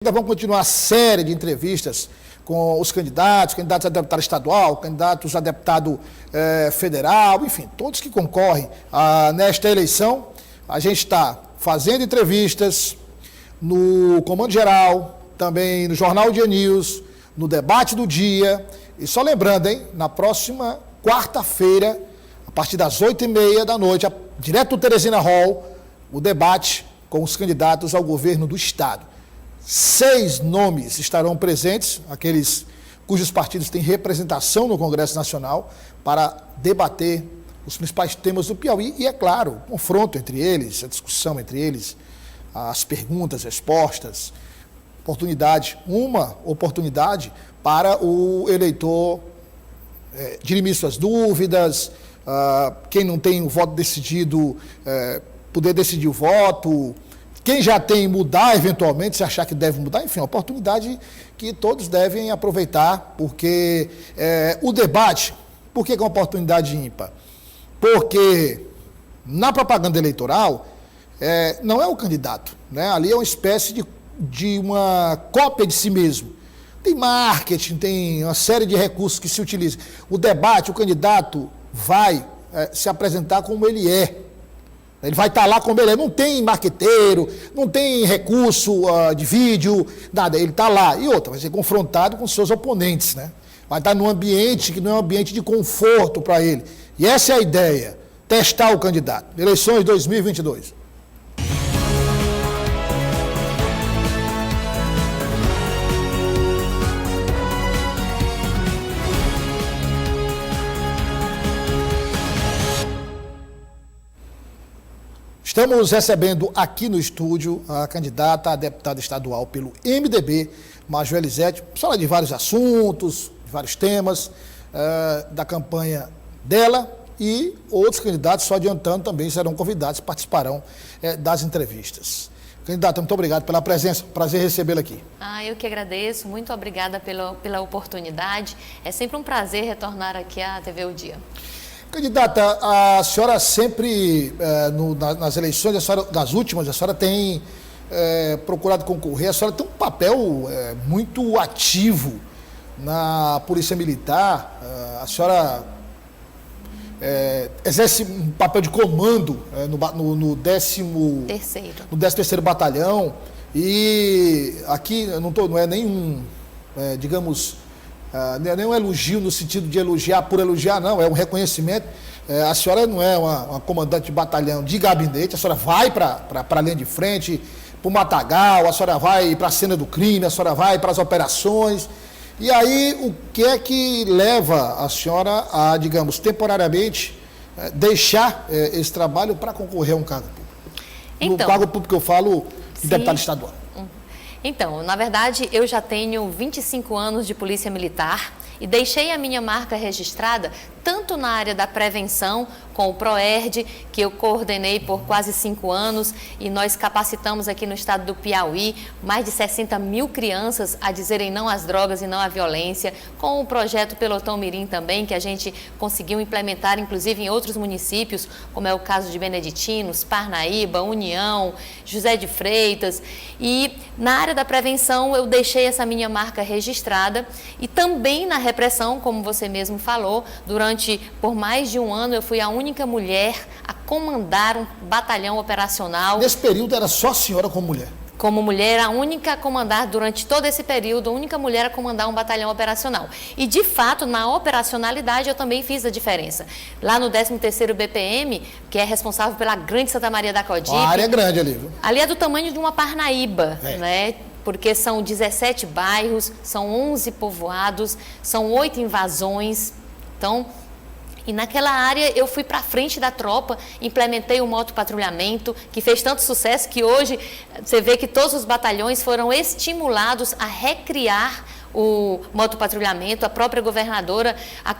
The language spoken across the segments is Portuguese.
Ainda vamos continuar a série de entrevistas com os candidatos a deputado estadual, candidatos a deputado federal, enfim, todos que concorrem nesta eleição. A gente está fazendo entrevistas no Comando Geral, também no Jornal Dia News, no Debate do Dia. E só lembrando, hein, na próxima quarta-feira, a partir das 8h30 da noite, direto do Teresina Hall, o debate com os candidatos ao governo do Estado. 6 nomes estarão presentes, aqueles cujos partidos têm representação no Congresso Nacional, para debater os principais temas do Piauí e, é claro, o confronto entre eles, a discussão entre eles, as perguntas, respostas, uma oportunidade para o eleitor dirimir suas dúvidas, quem não tem o voto decidido, poder decidir o voto. Quem já tem, mudar eventualmente, se achar que deve mudar, enfim, é uma oportunidade que todos devem aproveitar, porque o debate, por que é uma oportunidade ímpar? Porque na propaganda eleitoral não é o candidato, né? Ali é uma espécie de uma cópia de si mesmo. Tem marketing, tem uma série de recursos que se utilizam. O debate, o candidato vai se apresentar como ele é. Ele vai estar lá como ele é, não tem marqueteiro, não tem recurso de vídeo, nada, ele está lá. E outra, vai ser confrontado com seus oponentes, né? Vai estar num ambiente que não é um ambiente de conforto para ele. E essa é a ideia, testar o candidato. Eleições 2022. Estamos recebendo aqui no estúdio a candidata a deputada estadual pelo MDB, Maju Elizete, fala de vários assuntos, de vários temas da campanha dela, e outros candidatos, só adiantando, também serão convidados, participarão das entrevistas. Candidata, muito obrigado pela presença, prazer recebê-la aqui. Eu que agradeço, muito obrigada pela oportunidade, é sempre um prazer retornar aqui à TV O Dia. Candidata, a senhora sempre, nas eleições, das últimas, a senhora tem procurado concorrer, a senhora tem um papel muito ativo na Polícia Militar, a senhora exerce um papel de comando no 13º Batalhão, e aqui não é nenhum, digamos... não é nem um elogio no sentido de elogiar por elogiar, não, é um reconhecimento. A senhora não é uma comandante de batalhão de gabinete, a senhora vai para a linha de frente, para o matagal, a senhora vai para a cena do crime, a senhora vai para as operações. E aí, o que é que leva a senhora a, digamos, temporariamente, deixar esse trabalho para concorrer a um cargo público? No cargo público eu falo de deputado estadual. Então, na verdade, eu já tenho 25 anos de Polícia Militar e deixei a minha marca registrada tanto na área da prevenção, com o PROERD, que eu coordenei por quase 5 anos, e nós capacitamos aqui no estado do Piauí mais de 60 mil crianças a dizerem não às drogas e não à violência, com o projeto Pelotão Mirim também, que a gente conseguiu implementar, inclusive em outros municípios, como é o caso de Beneditinos, Parnaíba, União, José de Freitas. E na área da prevenção eu deixei essa minha marca registrada, e também na repressão, como você mesmo falou, por mais de um ano eu fui a única mulher a comandar um batalhão operacional. Nesse período era só a senhora como mulher? Como mulher, a única a comandar durante todo esse período, a única mulher a comandar um batalhão operacional. E, de fato, na operacionalidade eu também fiz a diferença. Lá no 13º BPM, que é responsável pela Grande Santa Maria da Codipe. A área é grande ali, viu? Ali é do tamanho de uma Parnaíba, né? Porque são 17 bairros, são 11 povoados, são 8 invasões. Então, e naquela área eu fui para frente da tropa, implementei o motopatrulhamento, que fez tanto sucesso que hoje você vê que todos os batalhões foram estimulados a recriar o motopatrulhamento. A própria governadora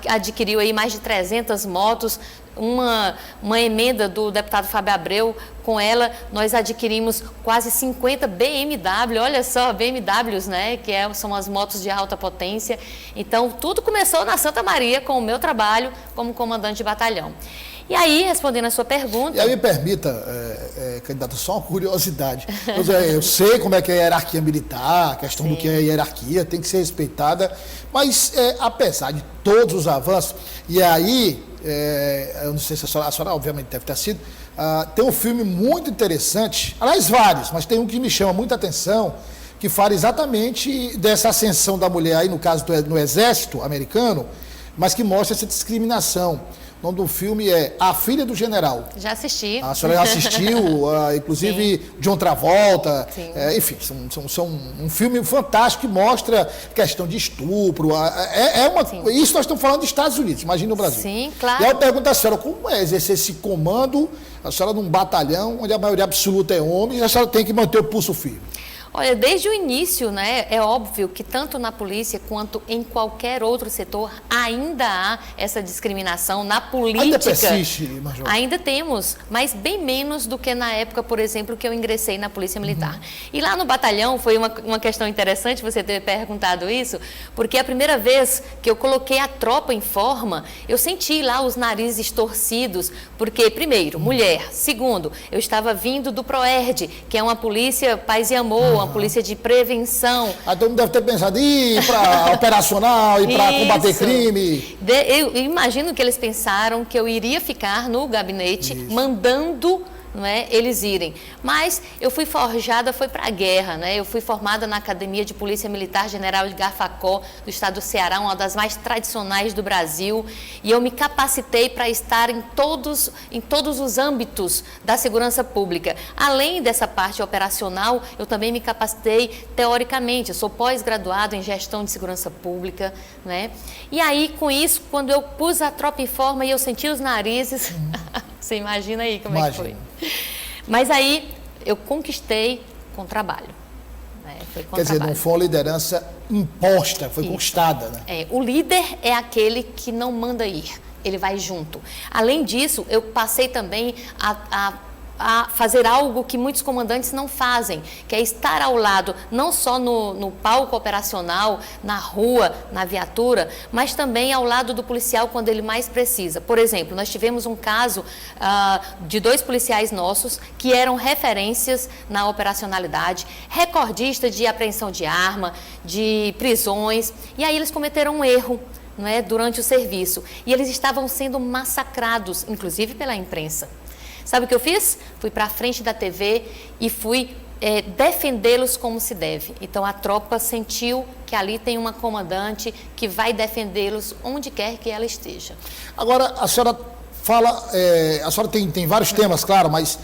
adquiriu aí mais de 300 motos, uma emenda do deputado Fábio Abreu, com ela nós adquirimos quase 50 BMW, olha só, BMWs, né, que são as motos de alta potência. Então, tudo começou na Santa Maria com o meu trabalho como comandante de batalhão. E aí, respondendo a sua pergunta... E aí me permita, candidato, só uma curiosidade. Eu sei como é que é a hierarquia militar, a questão do que é a hierarquia, tem que ser respeitada, mas apesar de todos os avanços, e aí, eu não sei se a senhora obviamente deve ter sido, tem um filme muito interessante, aliás vários, mas tem um que me chama muita atenção, que fala exatamente dessa ascensão da mulher aí, no caso no exército americano, mas que mostra essa discriminação. O nome do filme é A Filha do General. Já assisti. A senhora já assistiu, inclusive Sim. John Travolta, enfim, são um filme fantástico que mostra questão de estupro. Isso nós estamos falando dos Estados Unidos, imagina no Brasil. Sim, claro. E aí eu pergunto à senhora, como é exercer esse comando, a senhora num batalhão onde a maioria absoluta é homem, e a senhora tem que manter o pulso firme? Olha, desde o início, né, é óbvio que tanto na polícia quanto em qualquer outro setor ainda há essa discriminação na política. Ainda persiste, Major? Ainda temos, mas bem menos do que na época, por exemplo, que eu ingressei na Polícia Militar. E lá no batalhão foi uma questão interessante você ter perguntado isso, porque a primeira vez que eu coloquei a tropa em forma, eu senti lá os narizes torcidos, porque, primeiro, mulher. Segundo, eu estava vindo do PROERD, que é uma polícia paz e amor, uma polícia de prevenção. Todo mundo deve ter pensado em ir para operacional, ir para combater crime. Eu imagino que eles pensaram que eu iria ficar no gabinete mandando, não é, eles irem. Mas eu fui forjada, foi para a guerra, né? Eu fui formada na Academia de Polícia Militar General Edgar Facó, do estado do Ceará, uma das mais tradicionais do Brasil, e eu me capacitei para estar em todos os âmbitos da segurança pública. Além dessa parte operacional, eu também me capacitei teoricamente. Eu sou pós-graduado em gestão de segurança pública, né? E aí, com isso, quando eu pus a tropa em forma e eu senti os narizes, você imagina aí como é que foi. Mas aí eu conquistei com trabalho. Né? Foi com Quer dizer, não foi uma liderança imposta, foi conquistada. Né? O líder é aquele que não manda ir, ele vai junto. Além disso, eu passei também a fazer algo que muitos comandantes não fazem, que é estar ao lado, não só no palco operacional, na rua, na viatura, mas também ao lado do policial quando ele mais precisa. Por exemplo, nós tivemos um caso de 2 policiais nossos que eram referências na operacionalidade, recordista de apreensão de arma, de prisões, e aí eles cometeram um erro, não é, durante o serviço, e eles estavam sendo massacrados, inclusive pela imprensa. Sabe o que eu fiz? Fui para a frente da TV e fui defendê-los como se deve. Então, a tropa sentiu que ali tem uma comandante que vai defendê-los onde quer que ela esteja. Agora, a senhora fala, a senhora tem vários temas, claro, mas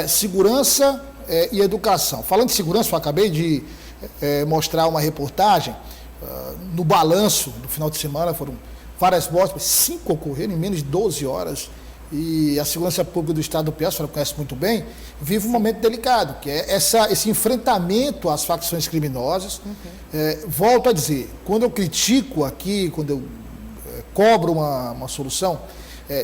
segurança e educação. Falando de segurança, eu acabei de mostrar uma reportagem no balanço do final de semana, foram várias mortes, 5 ocorreram em menos de 12 horas. E a segurança pública do estado do Piauí, a senhora conhece muito bem, vive um momento delicado, que é esse enfrentamento às facções criminosas. Volto a dizer, quando eu critico aqui, quando eu cobro uma solução,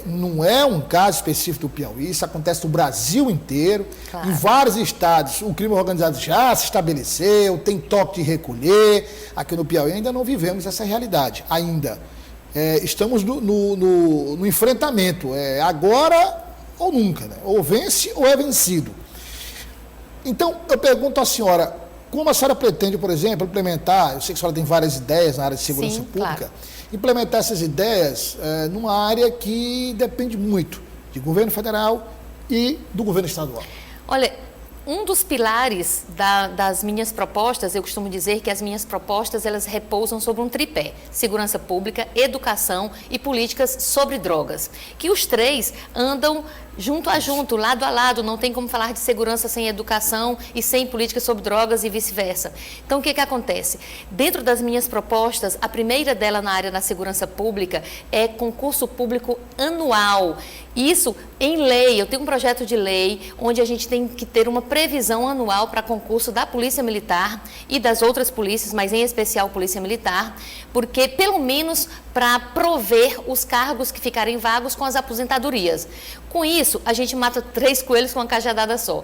não é um caso específico do Piauí, isso acontece no Brasil inteiro, claro. Em vários estados o crime organizado já se estabeleceu, tem toque de recolher, aqui no Piauí ainda não vivemos essa realidade, ainda. Estamos no enfrentamento, agora ou nunca, né? Ou vence ou é vencido. Então, eu pergunto à senhora, como a senhora pretende, por exemplo, implementar, eu sei que a senhora tem várias ideias na área de segurança pública, claro. Implementar essas ideias numa área que depende muito de governo federal e do governo estadual? Olha, um dos pilares das minhas propostas, eu costumo dizer que as minhas propostas, elas repousam sobre um tripé: segurança pública, educação e políticas sobre drogas. Que os 3 andam junto a junto, lado a lado, não tem como falar de segurança sem educação e sem políticas sobre drogas e vice-versa. Então, o que acontece? Dentro das minhas propostas, a primeira dela na área da segurança pública é concurso público anual. Isso em lei, eu tenho um projeto de lei onde a gente tem que ter uma previsão anual para concurso da Polícia Militar e das outras polícias, mas em especial Polícia Militar, porque pelo menos para prover os cargos que ficarem vagos com as aposentadorias. Com isso, a gente mata 3 coelhos com uma cajadada só.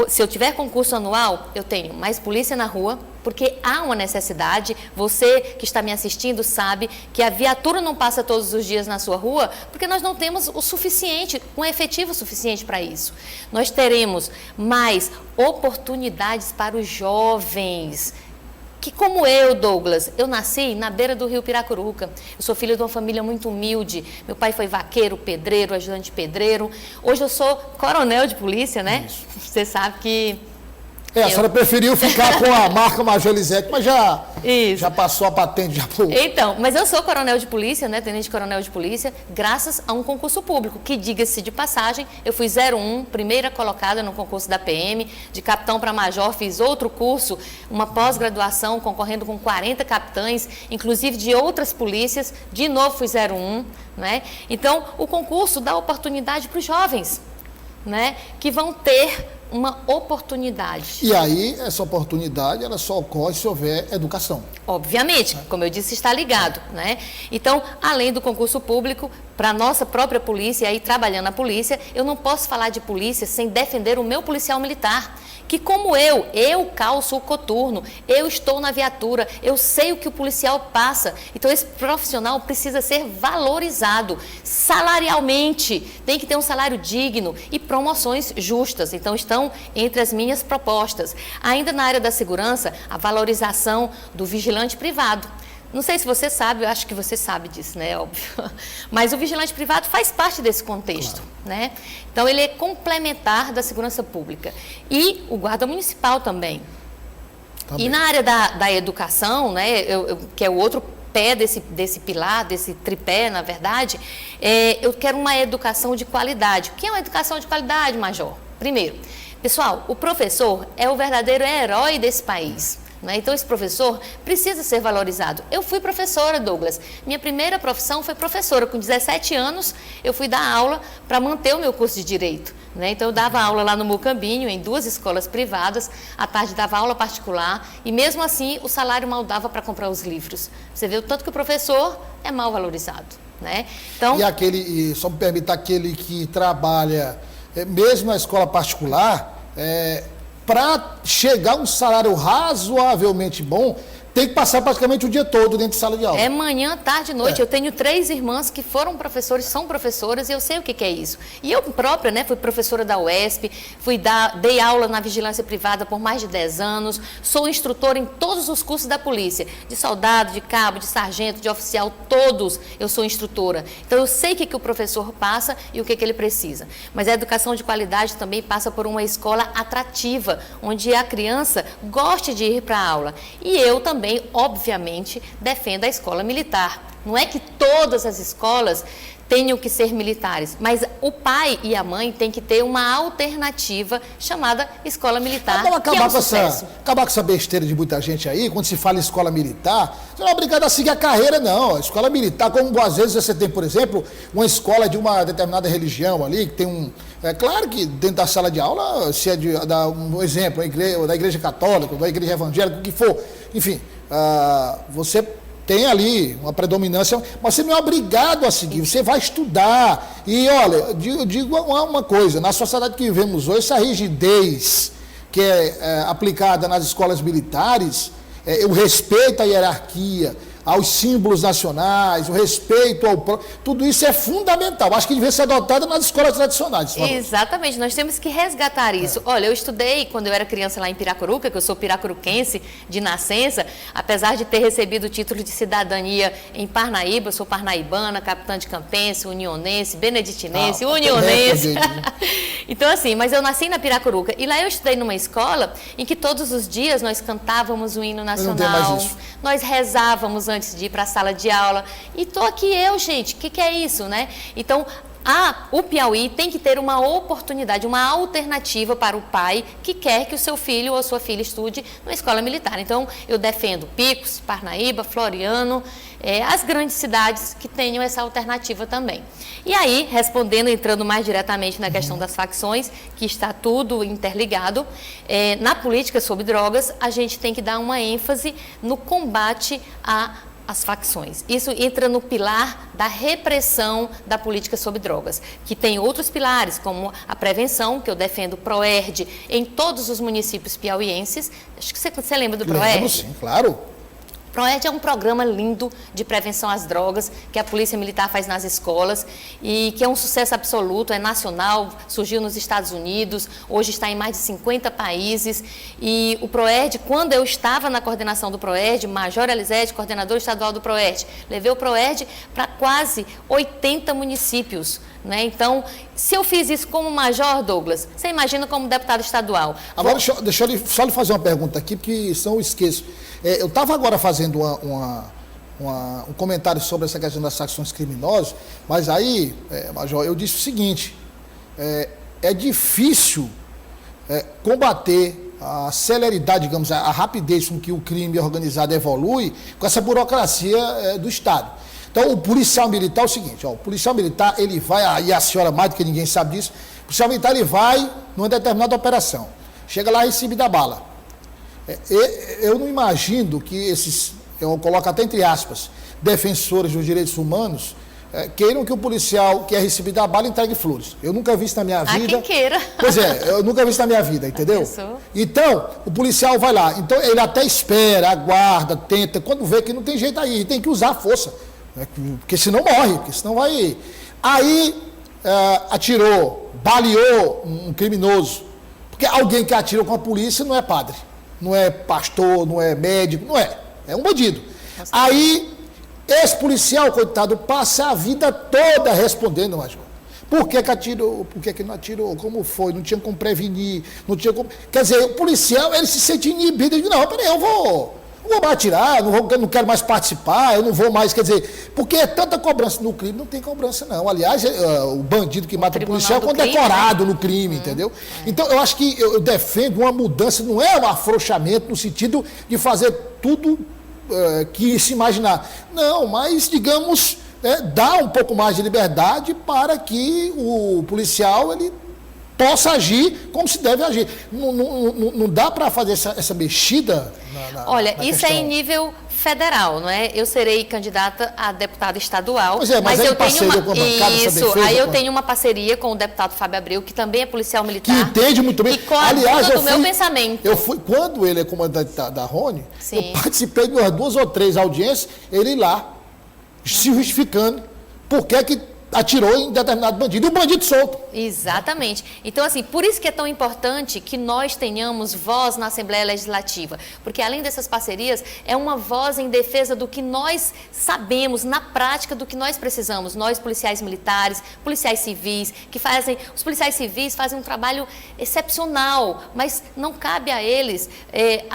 Se eu tiver concurso anual, eu tenho mais polícia na rua, porque há uma necessidade. Você que está me assistindo sabe que a viatura não passa todos os dias na sua rua, porque nós não temos o suficiente, um efetivo suficiente para isso. Nós teremos mais oportunidades para os jovens, que como eu, Douglas, eu nasci na beira do rio Piracuruca. Eu sou filha de uma família muito humilde. Meu pai foi vaqueiro, pedreiro, ajudante pedreiro. Hoje eu sou coronel de polícia, né? Isso. Você sabe que... A senhora preferiu ficar com a marca Major Elisete, mas já passou a patente. Então, mas eu sou coronel de polícia, né, tenente coronel de polícia, graças a um concurso público, que, diga-se de passagem, eu fui 01, primeira colocada no concurso da PM, de capitão para major, fiz outro curso, uma pós-graduação, concorrendo com 40 capitães, inclusive de outras polícias, de novo fui 01, né? Então, o concurso dá oportunidade para os jovens, né, que vão ter uma oportunidade. E aí, essa oportunidade, ela só ocorre se houver educação. Obviamente, como eu disse, está ligado, né? Então, além do concurso público, para a nossa própria polícia, e aí trabalhando na polícia, eu não posso falar de polícia sem defender o meu policial militar, que como eu calço o coturno, eu estou na viatura, eu sei o que o policial passa. Então, esse profissional precisa ser valorizado salarialmente, tem que ter um salário digno e promoções justas. Então, estão entre as minhas propostas. Ainda na área da segurança, a valorização do vigilante privado. Não sei se você sabe, eu acho que você sabe disso, né? Óbvio. Mas o vigilante privado faz parte desse contexto, né? Então, ele é complementar da segurança pública. E o guarda municipal também. E na área da educação, né? Que é o outro pé desse pilar, desse tripé, na verdade, eu quero uma educação de qualidade. O que é uma educação de qualidade, Major? Primeiro, pessoal, o professor é o verdadeiro herói desse país. Então, esse professor precisa ser valorizado. Eu fui professora, Douglas. Minha primeira profissão foi professora. Com 17 anos, eu fui dar aula para manter o meu curso de Direito. Então, eu dava aula lá no Mucambinho, em 2 escolas privadas. À tarde, dava aula particular. E, mesmo assim, o salário mal dava para comprar os livros. Você vê o tanto que o professor é mal valorizado. Então, e só me permita, aquele que trabalha, mesmo na escola particular, para chegar a um salário razoavelmente bom, tem que passar praticamente o dia todo dentro de sala de aula. É manhã, tarde e noite. Eu tenho 3 irmãs que foram professores, são professoras, e eu sei o que é isso. E eu própria, né, fui professora da UESP, dei aula na vigilância privada por mais de 10 anos, sou instrutora em todos os cursos da polícia, de soldado, de cabo, de sargento, de oficial, todos eu sou instrutora. Então, eu sei o que o professor passa e o que ele precisa. Mas a educação de qualidade também passa por uma escola atrativa, onde a criança goste de ir para a aula. E eu também, obviamente, defendo a escola militar. Não é que todas as escolas tenham que ser militares, mas o pai e a mãe têm que ter uma alternativa chamada escola militar. Vamos acabar com essa besteira de muita gente aí, quando se fala em escola militar, você não é obrigado a seguir a carreira, não. A escola militar, como às vezes você tem, por exemplo, uma escola de uma determinada religião ali, que tem um... É claro que dentro da sala de aula, se é um exemplo, da igreja católica, da igreja evangélica, o que for, enfim, você tem ali uma predominância, mas você não é obrigado a seguir, você vai estudar. E olha, eu digo uma coisa, na sociedade que vivemos hoje, essa rigidez que é aplicada nas escolas militares, o respeito à hierarquia, aos símbolos nacionais, o respeito ao próprio, tudo isso é fundamental. Acho que devia ser adotado nas escolas tradicionais. Exatamente, nós temos que resgatar isso. Olha, eu estudei quando eu era criança lá em Piracuruca, que eu sou piracuruquense de nascença, apesar de ter recebido o título de cidadania em Parnaíba, eu sou parnaibana, capitã de campense, unionense, beneditinense, unionense. Então, assim, mas eu nasci na Piracuruca e lá eu estudei numa escola em que todos os dias nós cantávamos o hino nacional, nós rezávamos antes de ir para a sala de aula. E tô aqui eu, gente, o que é isso, né? Então, o Piauí tem que ter uma oportunidade, uma alternativa para o pai que quer que o seu filho ou sua filha estude na escola militar. Então, eu defendo Picos, Parnaíba, Floriano, as grandes cidades que tenham essa alternativa também. E aí, entrando mais diretamente na questão das facções, que está tudo interligado, na política sobre drogas, a gente tem que dar uma ênfase no combate as facções. Isso entra no pilar da repressão da política sobre drogas, que tem outros pilares, como a prevenção, que eu defendo o PROERD em todos os municípios piauienses. Acho que você lembra do PROERD? Lembro, sim, claro. O PROERD é um programa lindo de prevenção às drogas que a Polícia Militar faz nas escolas e que é um sucesso absoluto, é nacional, surgiu nos Estados Unidos, hoje está em mais de 50 países. E o PROERD, quando eu estava na coordenação do PROERD, Major Elisete, coordenador estadual do PROERD, levei o PROERD para quase 80 municípios. Né? Então, se eu fiz isso como major, Douglas, você imagina como deputado estadual. Agora, deixa eu só lhe fazer uma pergunta aqui, porque senão eu esqueço. Eu estava agora fazendo um comentário sobre essa questão das facções criminosas, mas aí, Major, eu disse o seguinte, é difícil combater a celeridade, digamos, a rapidez com que o crime organizado evolui com essa burocracia do Estado. Então, o policial militar é o seguinte, o policial militar, ele vai, e a senhora mais do que ninguém sabe disso, o policial militar, ele vai numa determinada operação, chega lá e recebe da bala. Eu não imagino que esses, eu coloco até entre aspas, defensores dos direitos humanos, queiram que o policial que é recebido da bala entregue flores. Eu nunca vi isso na minha vida. Quem queira. Pois eu nunca vi isso na minha vida, entendeu? Então, o policial vai lá, então ele até espera, aguarda, tenta, quando vê que não tem jeito aí, tem que usar a força. Porque senão morre, porque senão vai... Aí atirou, baleou um criminoso. Porque alguém que atirou com a polícia não é padre, não é pastor, não é médico, não é. É um bandido. Aí, esse policial, coitado, passa a vida toda respondendo, Major. Por que atirou? Por que não atirou? Como foi? Não tinha como prevenir, não tinha como... Quer dizer, o policial, ele se sente inibido. Ele diz, não, peraí, eu vou mais atirar, não quero mais participar, eu não vou mais, quer dizer, porque é tanta cobrança no crime, não tem cobrança não. Aliás, o bandido que mata o policial é condecorado no crime, entendeu? Então, eu acho que eu defendo uma mudança, não é um afrouxamento no sentido de fazer tudo que se imaginar. Não, mas, digamos, dar um pouco mais de liberdade para que o policial, ele possa agir como se deve agir. Não dá para fazer essa mexida Olha, na isso questão. é em nível federal, não é? Eu serei candidata a deputada estadual. Pois é, mas eu tenho uma... Isso, aí eu tenho uma parceria com o deputado Fábio Abreu, que também é policial militar. Que entende muito bem. E coaduna do meu pensamento. Eu fui, quando ele é comandante da Rony, eu participei de umas 2 ou 3 audiências, ele lá, se justificando, por que atirou em determinado bandido, e o bandido solto. Exatamente. Então, assim, por isso que é tão importante que nós tenhamos voz na Assembleia Legislativa, porque além dessas parcerias, é uma voz em defesa do que nós sabemos, na prática, do que nós precisamos. Nós, policiais militares, policiais civis, os policiais civis fazem um trabalho excepcional, mas não cabe a eles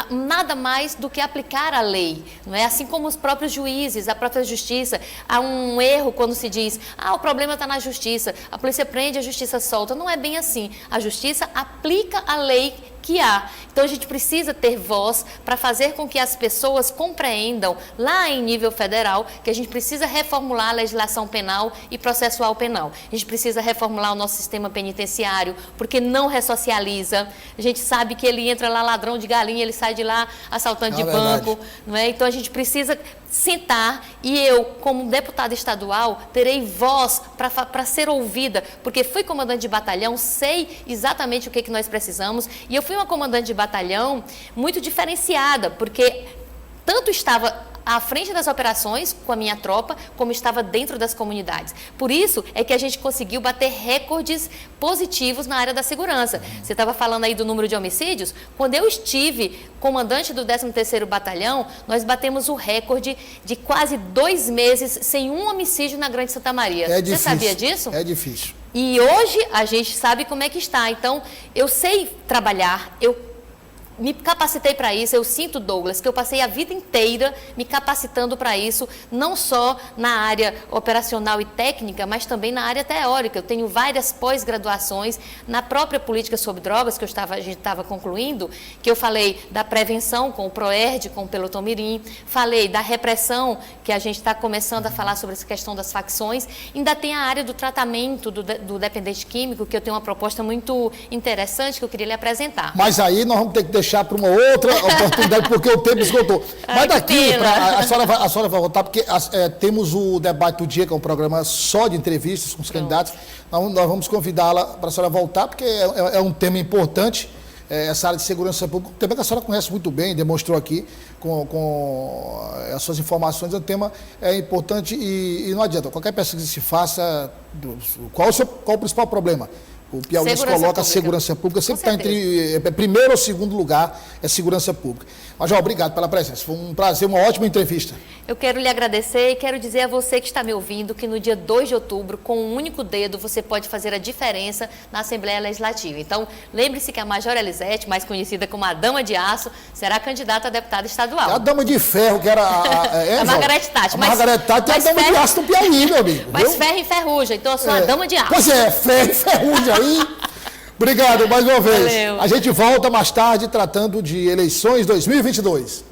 nada mais do que aplicar a lei, não é? Assim como os próprios juízes, a própria justiça. Há um erro quando se diz, o problema está na justiça, a polícia prende, a justiça solta. Não é bem assim. A justiça aplica a lei que há. Então, a gente precisa ter voz para fazer com que as pessoas compreendam, lá em nível federal, que a gente precisa reformular a legislação penal e processual penal. A gente precisa reformular o nosso sistema penitenciário, porque não ressocializa. A gente sabe que ele entra lá ladrão de galinha, ele sai de lá assaltante de banco. Não é? Então, a gente precisa sentar e eu, como deputada estadual, terei voz para ser ouvida, porque fui comandante de batalhão, sei exatamente o que nós precisamos, e eu fui uma comandante de batalhão muito diferenciada, porque tanto estava à frente das operações com a minha tropa, como estava dentro das comunidades. Por isso é que a gente conseguiu bater recordes positivos na área da segurança. Você estava falando aí do número de homicídios? Quando eu estive comandante do 13º Batalhão, nós batemos o recorde de quase 2 meses sem um homicídio na Grande Santa Maria. É difícil. Você sabia disso? É difícil. E hoje a gente sabe como é que está. Então, eu sei trabalhar, eu me capacitei para isso. Eu sinto, Douglas, que eu passei a vida inteira me capacitando para isso, não só na área operacional e técnica, mas também na área teórica. Eu tenho várias pós-graduações na própria política sobre drogas, que a gente estava concluindo, que eu falei da prevenção com o PROERD, com o Pelotão Mirim, falei da repressão, que a gente está começando a falar sobre essa questão das facções. Ainda tem a área do tratamento do dependente químico, que eu tenho uma proposta muito interessante que eu queria lhe apresentar. Mas aí nós vamos ter que deixar deixar para uma outra oportunidade, porque o tempo esgotou. Mas daqui, a senhora vai voltar, porque temos o debate do dia, que é um programa só de entrevistas com os candidatos. Nós vamos convidá-la para a senhora voltar, porque é um tema importante, essa área de segurança pública, um tema que a senhora conhece muito bem, demonstrou aqui com as suas informações. O tema é importante e não adianta. Qualquer pesquisa que se faça, qual o principal problema? O Piauí coloca a segurança pública, sempre está entre primeiro ou segundo lugar, é segurança pública. Major, obrigado pela presença, foi um prazer, uma ótima entrevista. Eu quero lhe agradecer e quero dizer a você que está me ouvindo que no dia 2 de outubro, com um único dedo, você pode fazer a diferença na Assembleia Legislativa. Então, lembre-se que a Major Elisete, mais conhecida como a Dama de Aço, será candidata a deputada estadual. É a Dama de Ferro, que era a Margarete Tati. A Margarete Tati é a Dama de Aço do Piauí, meu amigo. Mas ferro e ferrugem, então eu sou a Dama de Aço. Pois é, ferro e ferrugem aí. Obrigado mais uma vez. Valeu. A gente volta mais tarde tratando de eleições 2022.